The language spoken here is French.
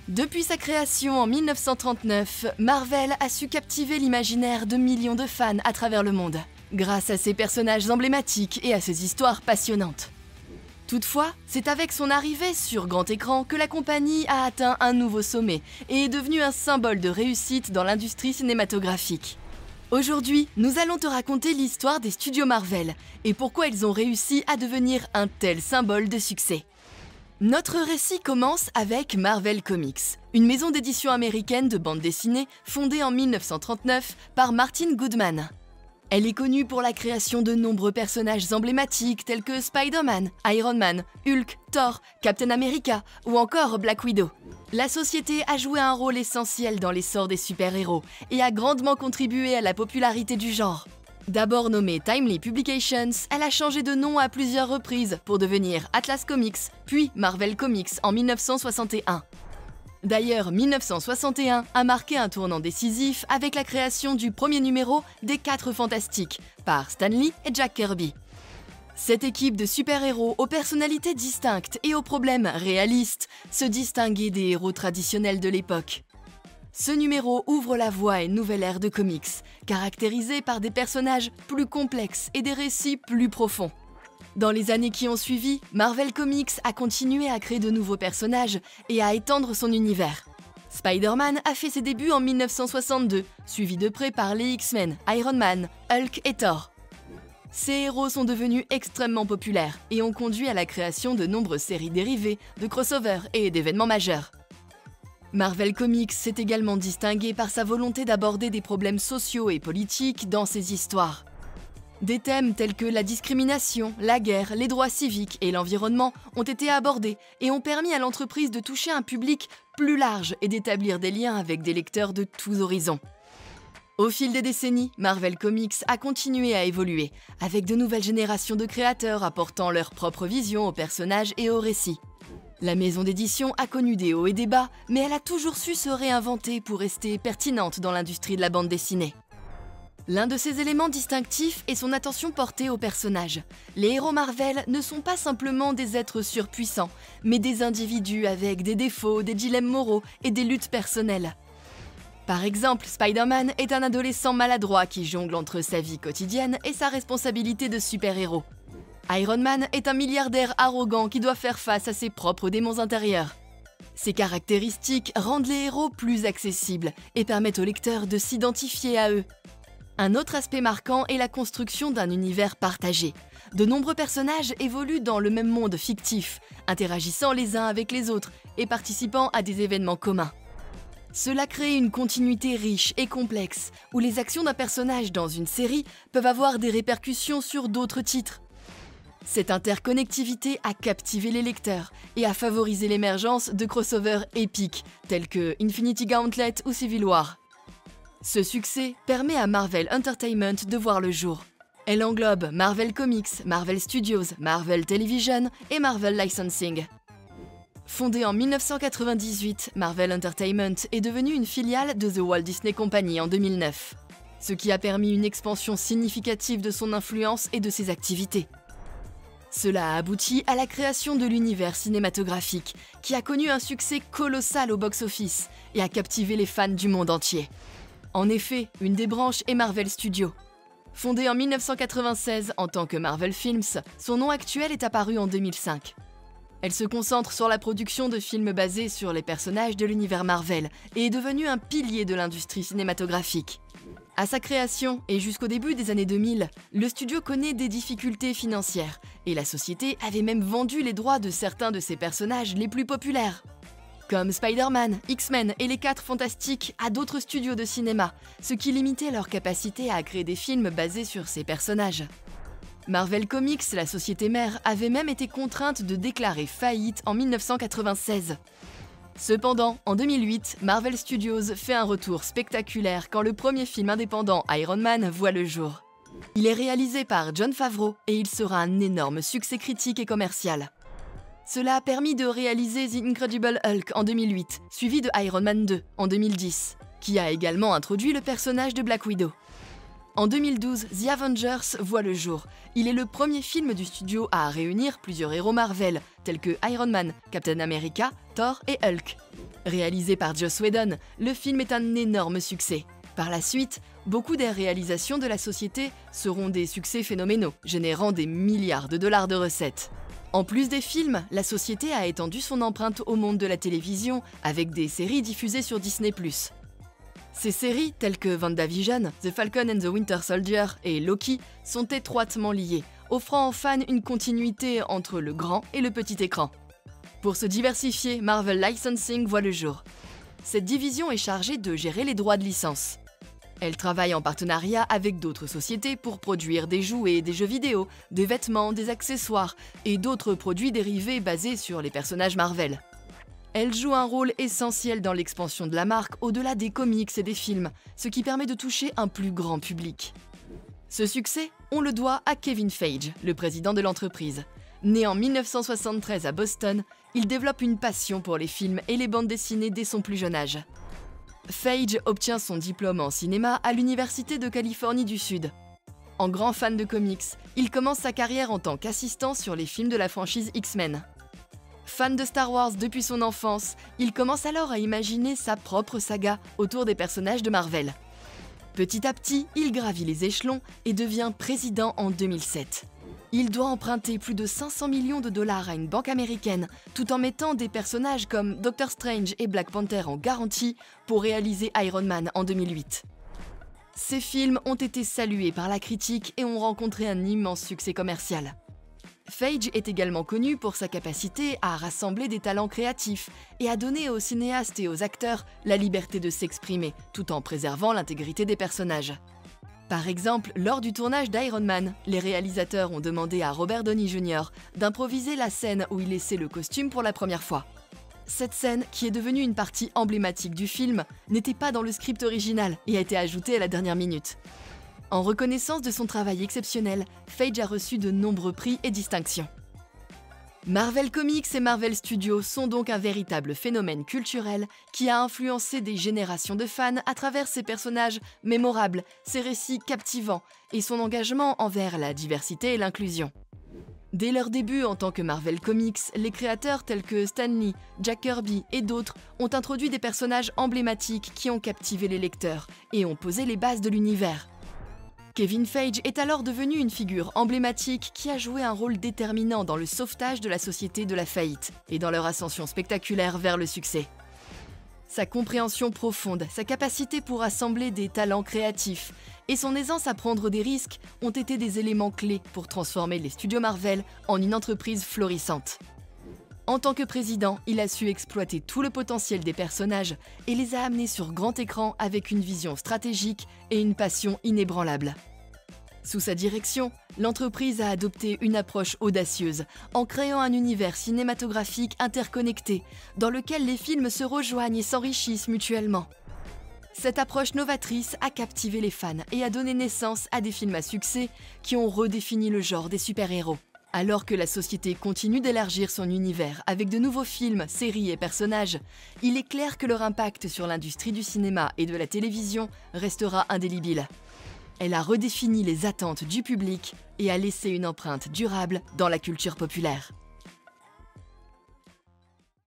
Depuis sa création en 1939, Marvel a su captiver l'imaginaire de millions de fans à travers le monde, grâce à ses personnages emblématiques et à ses histoires passionnantes. Toutefois, c'est avec son arrivée sur grand écran que la compagnie a atteint un nouveau sommet et est devenue un symbole de réussite dans l'industrie cinématographique. Aujourd'hui, nous allons te raconter l'histoire des studios Marvel et pourquoi ils ont réussi à devenir un tel symbole de succès. Notre récit commence avec Marvel Comics, une maison d'édition américaine de bande dessinée fondée en 1939 par Martin Goodman. Elle est connue pour la création de nombreux personnages emblématiques tels que Spider-Man, Iron Man, Hulk, Thor, Captain America ou encore Black Widow. La société a joué un rôle essentiel dans l'essor des super-héros et a grandement contribué à la popularité du genre. D'abord nommée Timely Publications, elle a changé de nom à plusieurs reprises pour devenir Atlas Comics, puis Marvel Comics en 1961. D'ailleurs, 1961 a marqué un tournant décisif avec la création du premier numéro des 4 Fantastiques par Stan Lee et Jack Kirby. Cette équipe de super-héros aux personnalités distinctes et aux problèmes réalistes se distinguait des héros traditionnels de l'époque. Ce numéro ouvre la voie à une nouvelle ère de comics, caractérisée par des personnages plus complexes et des récits plus profonds. Dans les années qui ont suivi, Marvel Comics a continué à créer de nouveaux personnages et à étendre son univers. Spider-Man a fait ses débuts en 1962, suivi de près par les X-Men, Iron Man, Hulk et Thor. Ces héros sont devenus extrêmement populaires et ont conduit à la création de nombreuses séries dérivées, de crossovers et d'événements majeurs. Marvel Comics s'est également distingué par sa volonté d'aborder des problèmes sociaux et politiques dans ses histoires. Des thèmes tels que la discrimination, la guerre, les droits civiques et l'environnement ont été abordés et ont permis à l'entreprise de toucher un public plus large et d'établir des liens avec des lecteurs de tous horizons. Au fil des décennies, Marvel Comics a continué à évoluer, avec de nouvelles générations de créateurs apportant leur propre vision aux personnages et aux récits. La maison d'édition a connu des hauts et des bas, mais elle a toujours su se réinventer pour rester pertinente dans l'industrie de la bande dessinée. L'un de ses éléments distinctifs est son attention portée aux personnages. Les héros Marvel ne sont pas simplement des êtres surpuissants, mais des individus avec des défauts, des dilemmes moraux et des luttes personnelles. Par exemple, Spider-Man est un adolescent maladroit qui jongle entre sa vie quotidienne et sa responsabilité de super-héros. Iron Man est un milliardaire arrogant qui doit faire face à ses propres démons intérieurs. Ces caractéristiques rendent les héros plus accessibles et permettent aux lecteurs de s'identifier à eux. Un autre aspect marquant est la construction d'un univers partagé. De nombreux personnages évoluent dans le même monde fictif, interagissant les uns avec les autres et participant à des événements communs. Cela crée une continuité riche et complexe, où les actions d'un personnage dans une série peuvent avoir des répercussions sur d'autres titres. Cette interconnectivité a captivé les lecteurs et a favorisé l'émergence de crossovers épiques tels que Infinity Gauntlet ou Civil War. Ce succès permet à Marvel Entertainment de voir le jour. Elle englobe Marvel Comics, Marvel Studios, Marvel Television et Marvel Licensing. Fondée en 1998, Marvel Entertainment est devenue une filiale de The Walt Disney Company en 2009, ce qui a permis une expansion significative de son influence et de ses activités. Cela a abouti à la création de l'univers cinématographique, qui a connu un succès colossal au box-office et a captivé les fans du monde entier. En effet, une des branches est Marvel Studios. Fondée en 1996 en tant que Marvel Films, son nom actuel est apparu en 2005. Elle se concentre sur la production de films basés sur les personnages de l'univers Marvel et est devenue un pilier de l'industrie cinématographique. À sa création et jusqu'au début des années 2000, le studio connaît des difficultés financières et la société avait même vendu les droits de certains de ses personnages les plus populaires, comme Spider-Man, X-Men et les 4 Fantastiques à d'autres studios de cinéma, ce qui limitait leur capacité à créer des films basés sur ces personnages. Marvel Comics, la société mère, avait même été contrainte de déclarer faillite en 1996. Cependant, en 2008, Marvel Studios fait un retour spectaculaire quand le premier film indépendant Iron Man voit le jour. Il est réalisé par Jon Favreau et il sera un énorme succès critique et commercial. Cela a permis de réaliser The Incredible Hulk en 2008, suivi de Iron Man 2 en 2010, qui a également introduit le personnage de Black Widow. En 2012, The Avengers voit le jour. Il est le premier film du studio à réunir plusieurs héros Marvel, tels que Iron Man, Captain America, Thor et Hulk. Réalisé par Joss Whedon, le film est un énorme succès. Par la suite, beaucoup des réalisations de la société seront des succès phénoménaux, générant des milliards de dollars de recettes. En plus des films, la société a étendu son empreinte au monde de la télévision avec des séries diffusées sur Disney+. Ces séries, telles que WandaVision, The Falcon and the Winter Soldier et Loki, sont étroitement liées, offrant aux fans une continuité entre le grand et le petit écran. Pour se diversifier, Marvel Licensing voit le jour. Cette division est chargée de gérer les droits de licence. Elle travaille en partenariat avec d'autres sociétés pour produire des jouets, des jeux vidéo, des vêtements, des accessoires et d'autres produits dérivés basés sur les personnages Marvel. Elle joue un rôle essentiel dans l'expansion de la marque au-delà des comics et des films, ce qui permet de toucher un plus grand public. Ce succès, on le doit à Kevin Feige, le président de l'entreprise. Né en 1973 à Boston, il développe une passion pour les films et les bandes dessinées dès son plus jeune âge. Feige obtient son diplôme en cinéma à l'Université de Californie du Sud. En grand fan de comics, il commence sa carrière en tant qu'assistant sur les films de la franchise X-Men. Fan de Star Wars depuis son enfance, il commence alors à imaginer sa propre saga autour des personnages de Marvel. Petit à petit, il gravit les échelons et devient président en 2007. Il doit emprunter plus de 500 millions de dollars à une banque américaine, tout en mettant des personnages comme Doctor Strange et Black Panther en garantie pour réaliser Iron Man en 2008. Ces films ont été salués par la critique et ont rencontré un immense succès commercial. Feige est également connu pour sa capacité à rassembler des talents créatifs et à donner aux cinéastes et aux acteurs la liberté de s'exprimer, tout en préservant l'intégrité des personnages. Par exemple, lors du tournage d'Iron Man, les réalisateurs ont demandé à Robert Downey Jr. d'improviser la scène où il essaie le costume pour la première fois. Cette scène, qui est devenue une partie emblématique du film, n'était pas dans le script original et a été ajoutée à la dernière minute. En reconnaissance de son travail exceptionnel, Feige a reçu de nombreux prix et distinctions. Marvel Comics et Marvel Studios sont donc un véritable phénomène culturel qui a influencé des générations de fans à travers ses personnages mémorables, ses récits captivants et son engagement envers la diversité et l'inclusion. Dès leur début en tant que Marvel Comics, les créateurs tels que Stan Lee, Jack Kirby et d'autres ont introduit des personnages emblématiques qui ont captivé les lecteurs et ont posé les bases de l'univers. Kevin Feige est alors devenu une figure emblématique qui a joué un rôle déterminant dans le sauvetage de la société de la faillite et dans leur ascension spectaculaire vers le succès. Sa compréhension profonde, sa capacité pour assembler des talents créatifs et son aisance à prendre des risques ont été des éléments clés pour transformer les studios Marvel en une entreprise florissante. En tant que président, il a su exploiter tout le potentiel des personnages et les a amenés sur grand écran avec une vision stratégique et une passion inébranlable. Sous sa direction, l'entreprise a adopté une approche audacieuse en créant un univers cinématographique interconnecté dans lequel les films se rejoignent et s'enrichissent mutuellement. Cette approche novatrice a captivé les fans et a donné naissance à des films à succès qui ont redéfini le genre des super-héros. Alors que la société continue d'élargir son univers avec de nouveaux films, séries et personnages, il est clair que leur impact sur l'industrie du cinéma et de la télévision restera indélébile. Elle a redéfini les attentes du public et a laissé une empreinte durable dans la culture populaire.